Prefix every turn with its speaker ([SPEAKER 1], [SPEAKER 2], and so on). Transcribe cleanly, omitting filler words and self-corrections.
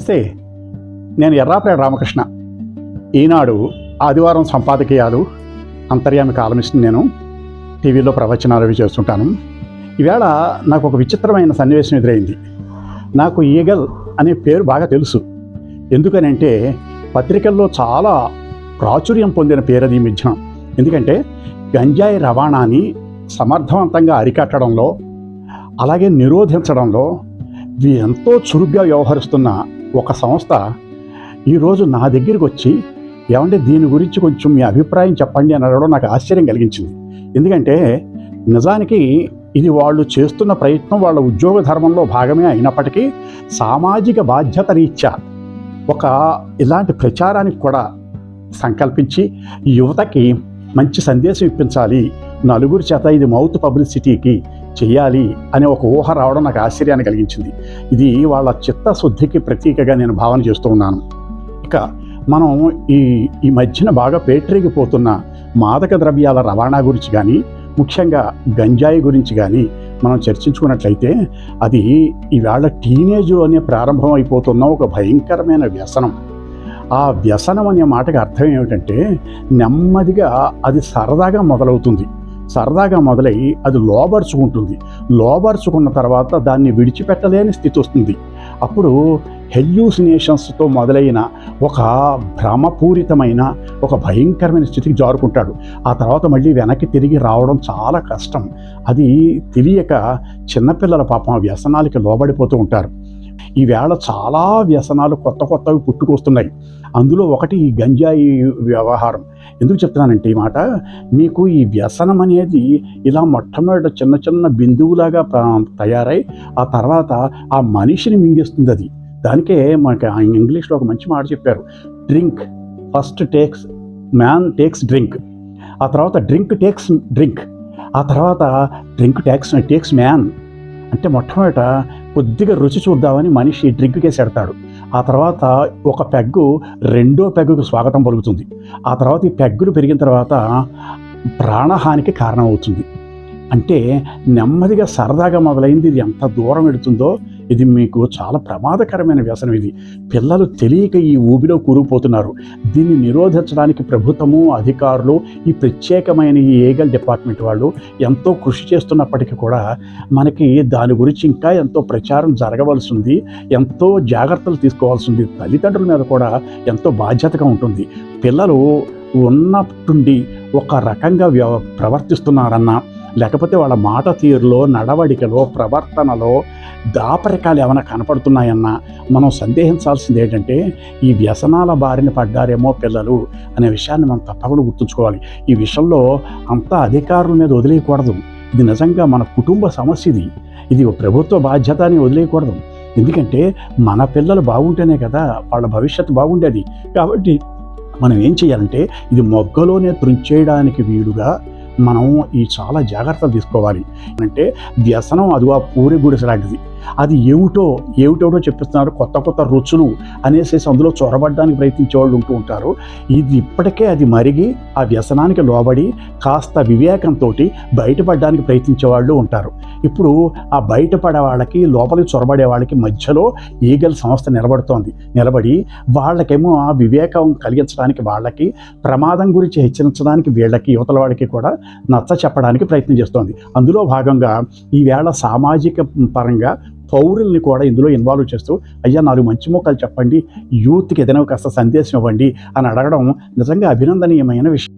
[SPEAKER 1] నమస్తే. నేను ఎర్రాప్రేడ రామకృష్ణ. ఈనాడు ఆదివారం సంపాదకీయాలు అంతర్యామి కాలమిస్ట్. నేను టీవీలో ప్రవచనాలు అవి చేస్తుంటాను. ఈవేళ నాకు ఒక విచిత్రమైన సన్నివేశం ఎదురైంది. నాకు ఈగల్ అనే పేరు బాగా తెలుసు. ఎందుకనంటే పత్రికల్లో చాలా ప్రాచుర్యం పొందిన పేరు అది ఈ మధ్యన. ఎందుకంటే గంజాయి రవాణాని సమర్థవంతంగా అరికట్టడంలో, అలాగే నిరోధించడంలో ఎంతో చురుగ్గా వ్యవహరిస్తున్న ఒక సంస్థ ఈరోజు నా దగ్గరికి వచ్చి, ఏమంటే దీని గురించి కొంచెం మీ అభిప్రాయం చెప్పండి అని అడగడం నాకు ఆశ్చర్యం కలిగించింది. ఎందుకంటే నిజానికి ఇది వాళ్ళు చేస్తున్న ప్రయత్నం వాళ్ళ ఉద్యోగ ధర్మంలో భాగమే అయినప్పటికీ సామాజిక బాధ్యత రీత్యా ఒక ఇలాంటి ప్రచారానికి కూడా సంకల్పించి యువతకి మంచి సందేశం ఇప్పించాలి, నలుగురి చేత ఇది మౌత్ పబ్లిసిటీకి చెయ్యాలి అనే ఒక ఊహ రావడం నాకు ఆశ్చర్యాన్ని కలిగించింది. ఇది వాళ్ళ చిత్తశుద్ధికి ప్రతీకగా నేను భావన చేస్తూ ఉన్నాను. ఇక మనం ఈ మధ్యన బాగా పేటరేగిపోతున్న మాదక ద్రవ్యాల రవాణా గురించి కానీ, ముఖ్యంగా గంజాయి గురించి కానీ మనం చర్చించుకున్నట్లయితే అది ఈవేళ టీనేజ్లోనే ప్రారంభం అయిపోతున్న ఒక భయంకరమైన వ్యసనం. ఆ వ్యసనం అనే మాటకి అర్థం ఏమిటంటే నెమ్మదిగా అది సరదాగా మొదలవుతుంది. సరదాగా మొదలై అది లోబరుచుకున్న తర్వాత దాన్ని విడిచిపెట్టలేని స్థితి వస్తుంది. అప్పుడు హెల్యూసినేషన్స్తో మొదలైన ఒక భ్రమపూరితమైన ఒక భయంకరమైన స్థితికి జారుకుంటాడు. ఆ తర్వాత మళ్ళీ వెనక్కి తిరిగి రావడం చాలా కష్టం. అది తెలియక చిన్నపిల్లల పాపం వ్యసనాలకి లోబడిపోతూ ఉంటారు. ఈవేళ చాలా వ్యసనాలు కొత్తవి పుట్టుకొస్తున్నాయి. అందులో ఒకటి ఈ గంజాయి వ్యవహారం. ఎందుకు చెప్తున్నానంటే ఈ మాట, మీకు ఈ వ్యసనం అనేది ఇలా మొట్టమొదటి చిన్న బిందువులాగా తయారై ఆ తర్వాత ఆ మనిషిని మింగేస్తుంది. అది దానికే మనకి ఇంగ్లీష్లో ఒక మంచి మాట చెప్పారు, drink first man takes drink, ఆ తర్వాత డ్రింక్ టేక్స్ డ్రింక్, ఆ తర్వాత డ్రింక్ టేక్స్ మ్యాన్. అంటే మొట్టమొదట కొద్దిగా రుచి చూద్దామని మనిషి డ్రింక్ కేసి ఎడతాడు. ఆ తర్వాత ఒక పెగ్గు రెండో పెగ్గుకు స్వాగతం పలుకుతుంది. ఆ తర్వాత ఈ పెగ్గులు పెరిగిన తర్వాత ప్రాణహానికి కారణమవుతుంది. అంటే నెమ్మదిగా సరదాగా మొదలైంది ఇది ఎంత దూరం వెళుతుందో ఇది మీకు చాలా ప్రమాదకరమైన వ్యసనం. ఇది పిల్లలు తెలియక ఈ ఊబిలో కూరుకుపోతున్నారు. దీన్ని నిరోధించడానికి ప్రభుత్వము, అధికారులు, ఈ ప్రత్యేకమైన ఈ ఈగల్ డిపార్ట్మెంట్ వాళ్ళు ఎంతో కృషి చేస్తున్నప్పటికీ కూడా మనకి దాని గురించి ఇంకా ఎంతో ప్రచారం జరగవలసి ఉంది, ఎంతో జాగ్రత్తలు తీసుకోవాల్సి ఉంది. తల్లిదండ్రుల మీద కూడా ఎంతో బాధ్యతగా ఉంటుంది. పిల్లలు ఉన్నట్టుండి ఒక రకంగా ప్రవర్తిస్తున్నారన్నా, లేకపోతే వాళ్ళ మాట తీరులో, నడవడికలో, ప్రవర్తనలో దాపరికాలు ఏమైనా కనపడుతున్నాయన్నా మనం సందేహించాల్సింది ఏంటంటే ఈ వ్యసనాల బారిన పడ్డారేమో పిల్లలు అనే విషయాన్ని మనం తప్పకుండా గుర్తుంచుకోవాలి. ఈ విషయంలో అంతా అధికారుల మీద వదిలేయకూడదు. ఇది నిజంగా మన కుటుంబ సమస్య. ఇది ప్రభుత్వ బాధ్యత అని వదిలేయకూడదు. ఎందుకంటే మన పిల్లలు బాగుంటేనే కదా వాళ్ళ భవిష్యత్తు బాగుండేది. కాబట్టి మనం ఏం చేయాలంటే ఇది మొగ్గలోనే త్రుంచేయడానికి వీలుగా మనం ఈ చాలా జాగ్రత్తలు తీసుకోవాలి. అంటే వ్యసనం అది ఆ పూరి గుడిసె లాంటిది. అది ఏమిటో చెప్పిస్తున్నారు, కొత్త రుచులు అనేసి అందులో చొరబడ్డానికి ప్రయత్నించే వాళ్ళు ఉంటూ ఉంటారు. ఇది ఇప్పటికే అది మరిగి ఆ వ్యసనానికి లోబడి కాస్త వివేకంతో బయటపడడానికి ప్రయత్నించే వాళ్ళు ఉంటారు. ఇప్పుడు ఆ బయటపడే వాళ్ళకి, లోపలికి చొరబడే వాళ్ళకి మధ్యలో ఈగల్ సంస్థ నిలబడి వాళ్ళకేమో ఆ వివేకం కలిగించడానికి, వాళ్ళకి ప్రమాదం గురించి హెచ్చరించడానికి, వీళ్ళకి యువతల వాడికి కూడా నచ్చ చెప్పడానికి ప్రయత్నం చేస్తోంది. అందులో భాగంగా ఈవేళ సామాజిక పరంగా పౌరుల్ని కూడా ఇందులో ఇన్వాల్వ్ చేస్తూ, అయ్యా 4 మంచి మొక్కలు చెప్పండి, యూత్కి ఏదైనా కాస్త సందేశం ఇవ్వండి అని అడగడం నిజంగా అభినందనీయమైన విషయం.